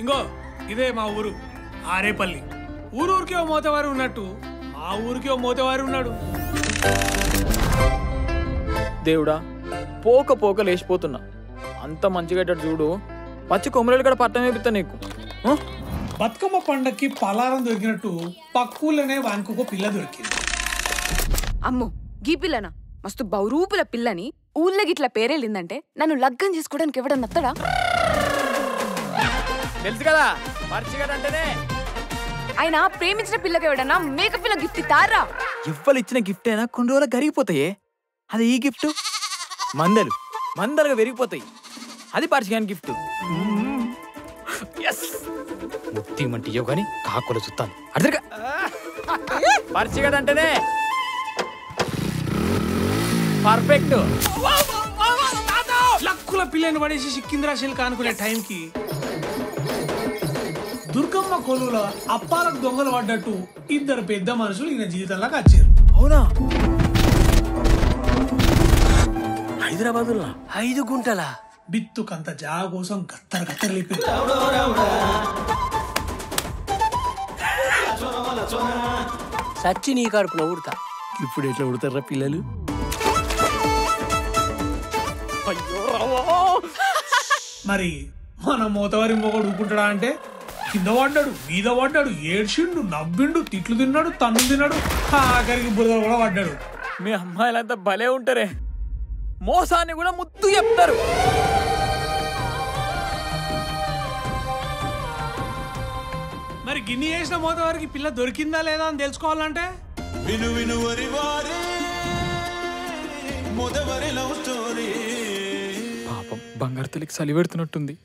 ఇంకో ఇదే మా ఊరు ఆరేపల్లి. ఊరూరికి ఓ మోతవారు ఉన్నట్టు మా ఊరికి ఓ మోతవారు ఉన్నాడు. దేవుడా పోక పోక లేచిపోతున్నా. అంత మంచిగా చూడు, పచ్చి కొమ్మరేలు కూడా పట్టం వేపిస్తా నీకు. బతుకమ్మ పండక్కి పలారం దొరికినట్టు పక్కూళ్ళనే వానికొక పిల్ల దొరికింది. అమ్మో గీ పిల్లనా? మస్తు బౌరూపుల పిల్లని ఊళ్ళో గిట్ల పేరెళ్ళిందంటే నన్ను లగ్గం చేసుకోవడానికి ఎవడన్నా నత్తడా? తెలుసు కదా మర్చిగాడంటేనే. ఆయన ప్రేమించిన పిల్లకి ఎవడన్నా మేక పిల్ల గిఫ్ట్ ఇస్తారా? ఇవ్వలు ఇచ్చిన గిఫ్ట్ అయినా కొన్ని రోజులు కరిగిపోతాయే. అది ఈ గిఫ్ట్ మందలుగా పెరిగిపోతాయి. అది పరిచయాన్ని గిఫ్ట్. ముత్తిమంటే ఇవ్వ కానీ కాకులు చూస్తాను అర్థంగా. పరిచయడంటేనే పర్ఫెక్ట్. లక్కుల పిల్లని పడేసి సిక్కింద్రా శిల్క అనుకునే టైంకి దుర్గమ్మ కొలువుల అప్పాలకు దొంగలు పడ్డట్టు ఇద్దరు పెద్ద మనుషులు ఈయన జీవితంలోకి వచ్చారు. అవునా? హైదరాబాద్ 5 గుంటల బిత్తుకంత జాగ కోసం గత్తర లేపారు. సచ్చి నీ కడుపున ఉడతా. ఇప్పుడు ఎట్లా ఉడతారా పిల్లలు? మరి మన మోతవారి మొగడు ఊపుకుంటాడా అంటే కింద పడ్డాడు, మీద పడ్డాడు, ఏడ్చిండు, నవ్విండు, తిట్లు తిన్నాడు, తన్ను తిన్నాడు, ఆఖరికి బురద కూడా పడ్డాడు. మీ అమ్మాయిలంతా భలే ఉంటారే, మోసాన్ని కూడా ముద్దు చెప్తారు. మరి గిన్ని చేసిన మోతవారికి పిల్ల దొరికిందా లేదా అని తెలుసుకోవాలంటే పాపం బంగారు తల్లికి చలి పెడుతున్నట్టుంది.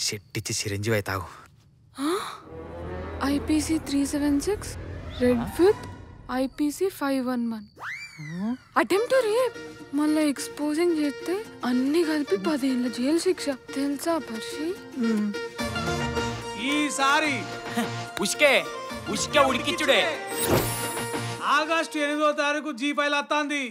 షెట్టిచ్చి చిరంజీవి అవుతావు. IPC 376 red with IPC 511 attempt to rape. మళ్ళీ ఎక్స్పోజింగ్ చేస్తే అన్ని కలిపి 10 ఏళ్ల జైలు శిక్ష. తెలుసా పర్షి? ఈసారి ఉష్కే ఉడికిచ్చుడే. ఆగస్టు 8వ తారీఖు G5 వస్తుంది.